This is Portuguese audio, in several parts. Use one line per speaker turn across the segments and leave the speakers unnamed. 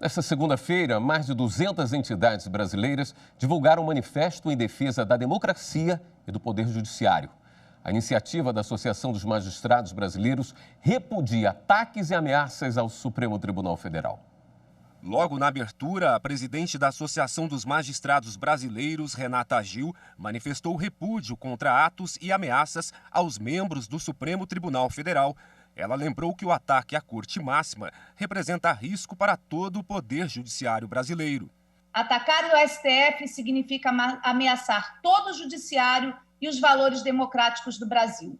Nesta segunda-feira, mais de 200 entidades brasileiras divulgaram um manifesto em defesa da democracia e do Poder Judiciário. A iniciativa da Associação dos Magistrados Brasileiros repudia ataques e ameaças ao Supremo Tribunal Federal.
Logo na abertura, a presidente da Associação dos Magistrados Brasileiros, Renata Gil, manifestou repúdio contra atos e ameaças aos membros do Supremo Tribunal Federal. Ela lembrou que o ataque à Corte Máxima representa risco para todo o Poder Judiciário brasileiro.
Atacar o STF significa ameaçar todo o Judiciário e os valores democráticos do Brasil.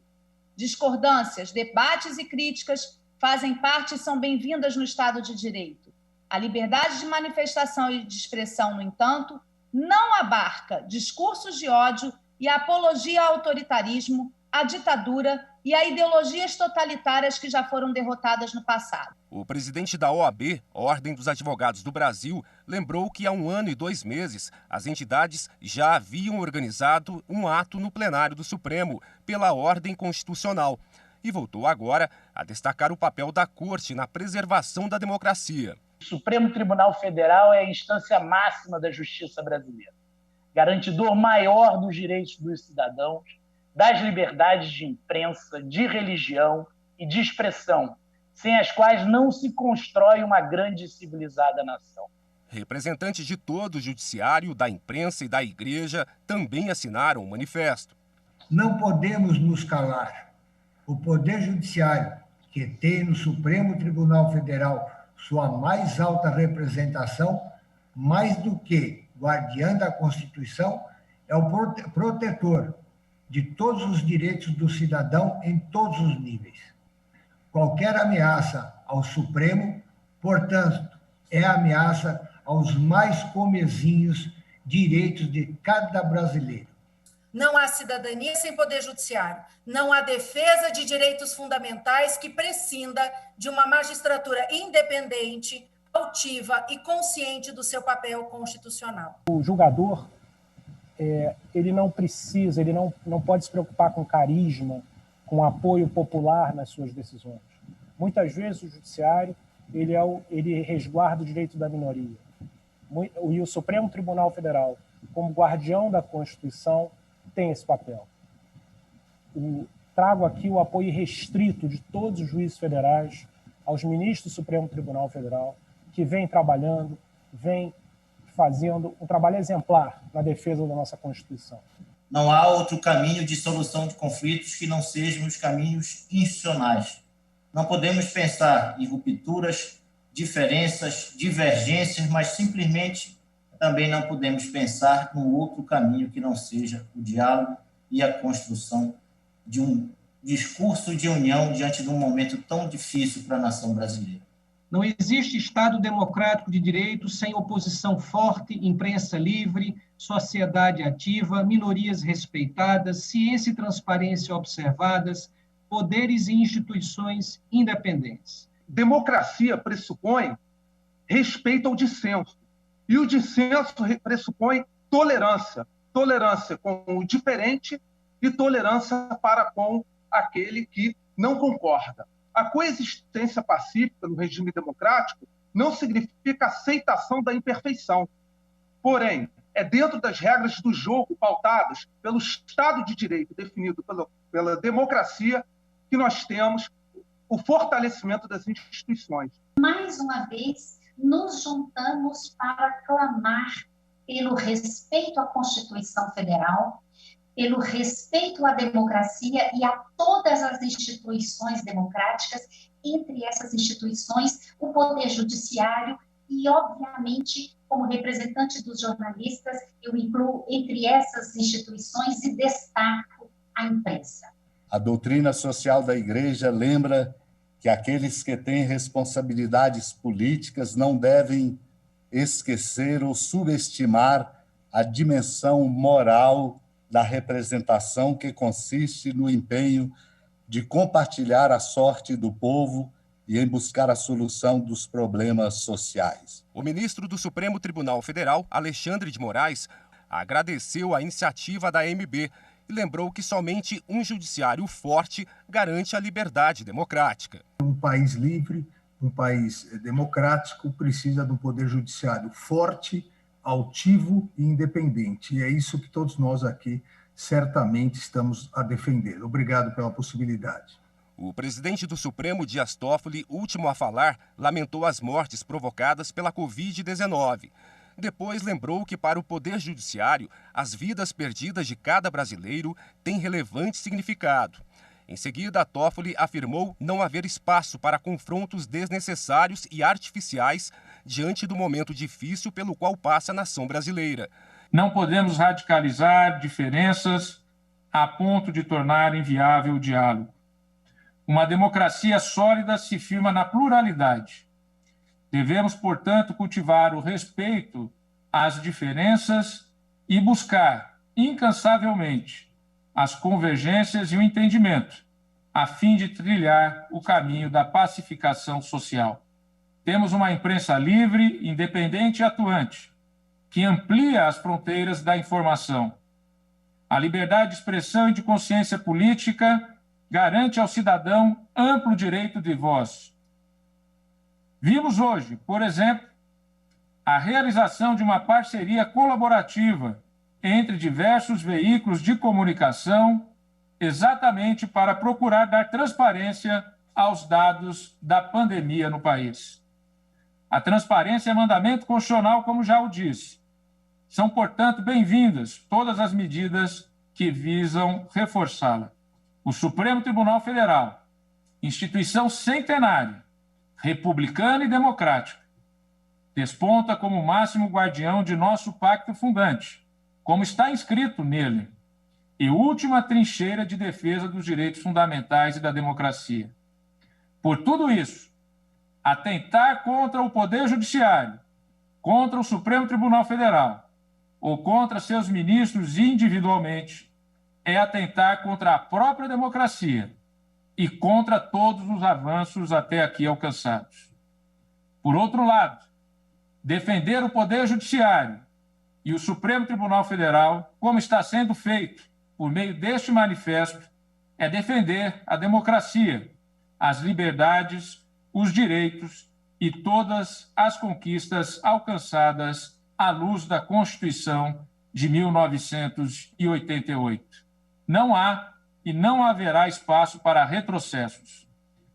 Discordâncias, debates e críticas fazem parte e são bem-vindas no Estado de Direito. A liberdade de manifestação e de expressão, no entanto, não abarca discursos de ódio e a apologia ao autoritarismo, à ditadura e a ideologias totalitárias que já foram derrotadas no passado.
O presidente da OAB, Ordem dos Advogados do Brasil, lembrou que há 1 ano e 2 meses as entidades já haviam organizado um ato no plenário do Supremo pela ordem constitucional e voltou agora a destacar o papel da Corte na preservação da democracia.
O Supremo Tribunal Federal é a instância máxima da justiça brasileira, garantidor maior dos direitos dos cidadãos, das liberdades de imprensa, de religião e de expressão, sem as quais não se constrói uma grande e civilizada nação.
Representantes de todo o judiciário, da imprensa e da igreja também assinaram o manifesto.
Não podemos nos calar. O Poder Judiciário, que tem no Supremo Tribunal Federal sua mais alta representação, mais do que guardiã da Constituição, é o protetor de todos os direitos do cidadão em todos os níveis. Qualquer ameaça ao Supremo, portanto, é ameaça aos mais comezinhos direitos de cada brasileiro.
Não há cidadania sem poder judiciário. Não há defesa de direitos fundamentais que prescinda de uma magistratura independente, altiva e consciente do seu papel constitucional.
O julgador, ele não precisa, ele não pode se preocupar com carisma, com apoio popular nas suas decisões. Muitas vezes o judiciário ele resguarda o direito da minoria. E o Supremo Tribunal Federal, como guardião da Constituição, tem esse papel. Trago aqui o apoio restrito de todos os juízes federais aos ministros do Supremo Tribunal Federal, que vêm trabalhando, vêm fazendo um trabalho exemplar na defesa da nossa Constituição.
Não há outro caminho de solução de conflitos que não sejam os caminhos institucionais. Não podemos pensar em rupturas, diferenças, divergências, mas simplesmente também não podemos pensar num outro caminho que não seja o diálogo e a construção de um discurso de união diante de um momento tão difícil para a nação brasileira.
Não existe Estado democrático de direito sem oposição forte, imprensa livre, sociedade ativa, minorias respeitadas, ciência e transparência observadas, poderes e instituições independentes.
Democracia pressupõe respeito ao dissenso. E o dissenso pressupõe tolerância. Tolerância com o diferente e tolerância para com aquele que não concorda. A coexistência pacífica no regime democrático não significa aceitação da imperfeição. Porém, é dentro das regras do jogo pautadas pelo Estado de Direito definido pela democracia que nós temos o fortalecimento das instituições.
Mais uma vez, nos juntamos para clamar pelo respeito à Constituição Federal, pelo respeito à democracia e a todas as instituições democráticas, entre essas instituições, o Poder Judiciário e, obviamente, como representante dos jornalistas, eu incluo entre essas instituições e destaco a imprensa.
A doutrina social da Igreja lembra que aqueles que têm responsabilidades políticas não devem esquecer ou subestimar a dimensão moral da representação que consiste no empenho de compartilhar a sorte do povo e em buscar a solução dos problemas sociais.
O ministro do Supremo Tribunal Federal, Alexandre de Moraes, agradeceu a iniciativa da AMB e lembrou que somente um judiciário forte garante a liberdade democrática.
Um país livre um país democrático precisa de um poder judiciário forte, altivo e independente. E é isso que todos nós aqui certamente estamos a defender. Obrigado pela possibilidade.
O presidente do Supremo, Dias Toffoli, último a falar, lamentou as mortes provocadas pela Covid-19. Depois lembrou que para o Poder Judiciário, as vidas perdidas de cada brasileiro têm relevante significado. Em seguida, Toffoli afirmou não haver espaço para confrontos desnecessários e artificiais diante do momento difícil pelo qual passa a nação brasileira.
Não podemos radicalizar diferenças a ponto de tornar inviável o diálogo. Uma democracia sólida se firma na pluralidade. Devemos, portanto, cultivar o respeito às diferenças e buscar, incansavelmente, as convergências e o entendimento, a fim de trilhar o caminho da pacificação social. Temos uma imprensa livre, independente e atuante, que amplia as fronteiras da informação. A liberdade de expressão e de consciência política garante ao cidadão amplo direito de voz. Vimos hoje, por exemplo, a realização de uma parceria colaborativa entre diversos veículos de comunicação, exatamente para procurar dar transparência aos dados da pandemia no país. A transparência é mandamento constitucional, como já o disse. São, portanto, bem-vindas todas as medidas que visam reforçá-la. O Supremo Tribunal Federal, instituição centenária, republicana e democrática, desponta como máximo guardião de nosso pacto fundante, como está inscrito nele, e última trincheira de defesa dos direitos fundamentais e da democracia. Por tudo isso, atentar contra o Poder Judiciário, contra o Supremo Tribunal Federal ou contra seus ministros individualmente é atentar contra a própria democracia e contra todos os avanços até aqui alcançados. Por outro lado, defender o Poder Judiciário e o Supremo Tribunal Federal, como está sendo feito por meio deste manifesto, é defender a democracia, as liberdades, os direitos e todas as conquistas alcançadas à luz da Constituição de 1988. Não há e não haverá espaço para retrocessos.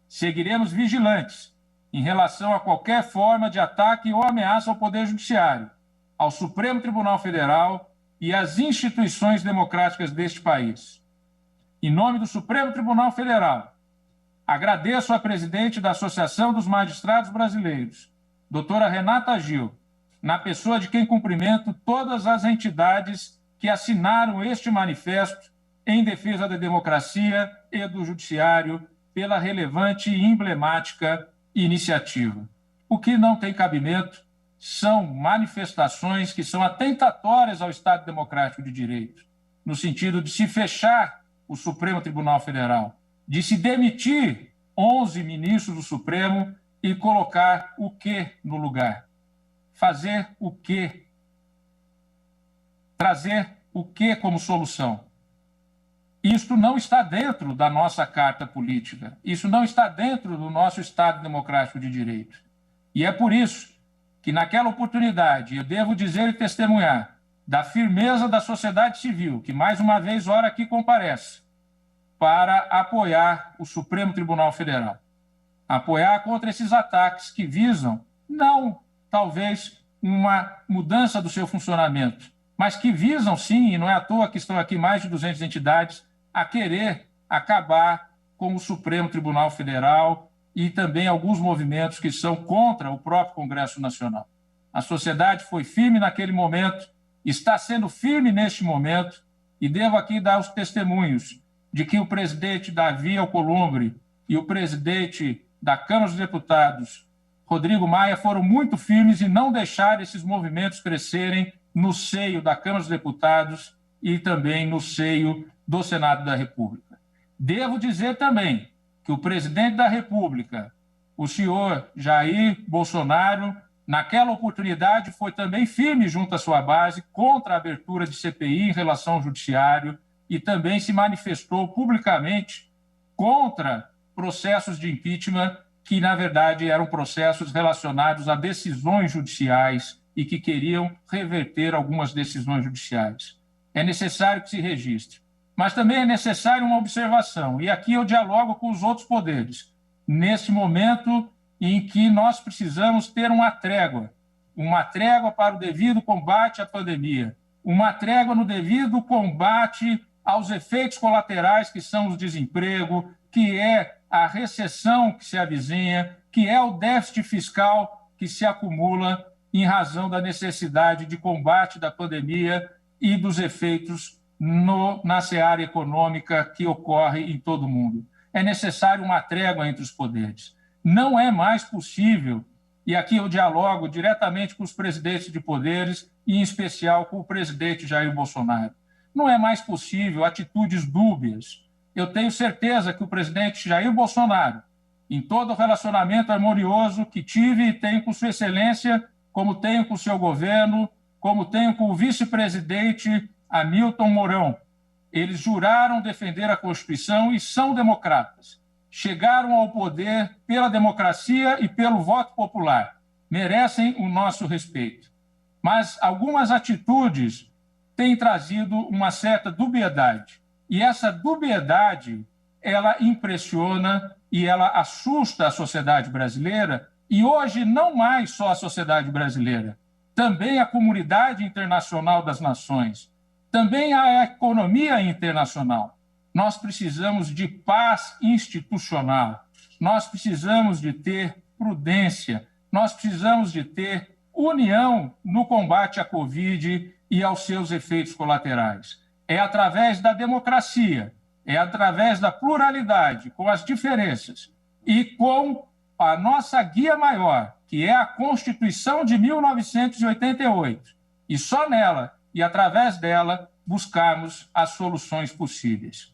Seguiremos vigilantes em relação a qualquer forma de ataque ou ameaça ao Poder Judiciário, ao Supremo Tribunal Federal e às instituições democráticas deste país. Em nome do Supremo Tribunal Federal, agradeço à presidente da Associação dos Magistrados Brasileiros, doutora Renata Gil, na pessoa de quem cumprimento todas as entidades que assinaram este manifesto em defesa da democracia e do judiciário pela relevante e emblemática iniciativa. O que não tem cabimento são manifestações que são atentatórias ao Estado Democrático de Direito, no sentido de se fechar o Supremo Tribunal Federal, de se demitir 11 ministros do Supremo e colocar o quê no lugar? Fazer o quê? Trazer o quê como solução? Isto não está dentro da nossa carta política, isso não está dentro do nosso Estado Democrático de Direito. E é por isso que, naquela oportunidade, eu devo dizer e testemunhar da firmeza da sociedade civil, que mais uma vez ora aqui comparece, para apoiar o Supremo Tribunal Federal. Apoiar contra esses ataques que visam, não talvez uma mudança do seu funcionamento, mas que visam sim, e não é à toa que estão aqui mais de 200 entidades, a querer acabar com o Supremo Tribunal Federal e também alguns movimentos que são contra o próprio Congresso Nacional. A sociedade foi firme naquele momento, está sendo firme neste momento, e devo aqui dar os testemunhos de que o presidente Davi Alcolumbre e o presidente da Câmara dos Deputados, Rodrigo Maia, foram muito firmes em não deixar esses movimentos crescerem no seio da Câmara dos Deputados e também no seio do Senado da República. Devo dizer também que o presidente da República, o senhor Jair Bolsonaro, naquela oportunidade foi também firme junto à sua base contra a abertura de CPI em relação ao judiciário e também se manifestou publicamente contra processos de impeachment que, na verdade, eram processos relacionados a decisões judiciais e que queriam reverter algumas decisões judiciais. É necessário que se registre. Mas também é necessário uma observação, e aqui eu dialogo com os outros poderes, nesse momento em que nós precisamos ter uma trégua para o devido combate à pandemia, uma trégua no devido combate aos efeitos colaterais que são o desemprego, que é a recessão que se avizinha, que é o déficit fiscal que se acumula em razão da necessidade de combate da pandemia e dos efeitos na seara econômica que ocorre em todo o mundo. É necessário uma trégua entre os poderes. Não é mais possível, e aqui eu dialogo diretamente com os presidentes de poderes, e em especial com o presidente Jair Bolsonaro. Não é mais possível atitudes dúbias. Eu tenho certeza que o presidente Jair Bolsonaro, em todo o relacionamento harmonioso que tive e tenho com Sua Excelência, como tenho com o seu governo, como tenho com o vice-presidente Hamilton Mourão, eles juraram defender a Constituição e são democratas. Chegaram ao poder pela democracia e pelo voto popular. Merecem o nosso respeito. Mas algumas atitudes têm trazido uma certa dubiedade. E essa dubiedade, ela impressiona e ela assusta a sociedade brasileira, e hoje não mais só a sociedade brasileira, também a comunidade internacional das nações, também a economia internacional. Nós precisamos de paz institucional, nós precisamos de ter prudência, nós precisamos de ter união no combate à Covid e aos seus efeitos colaterais. É através da democracia, é através da pluralidade, com as diferenças, e com a nossa guia maior, que é a Constituição de 1988, e só nela e através dela buscarmos as soluções possíveis.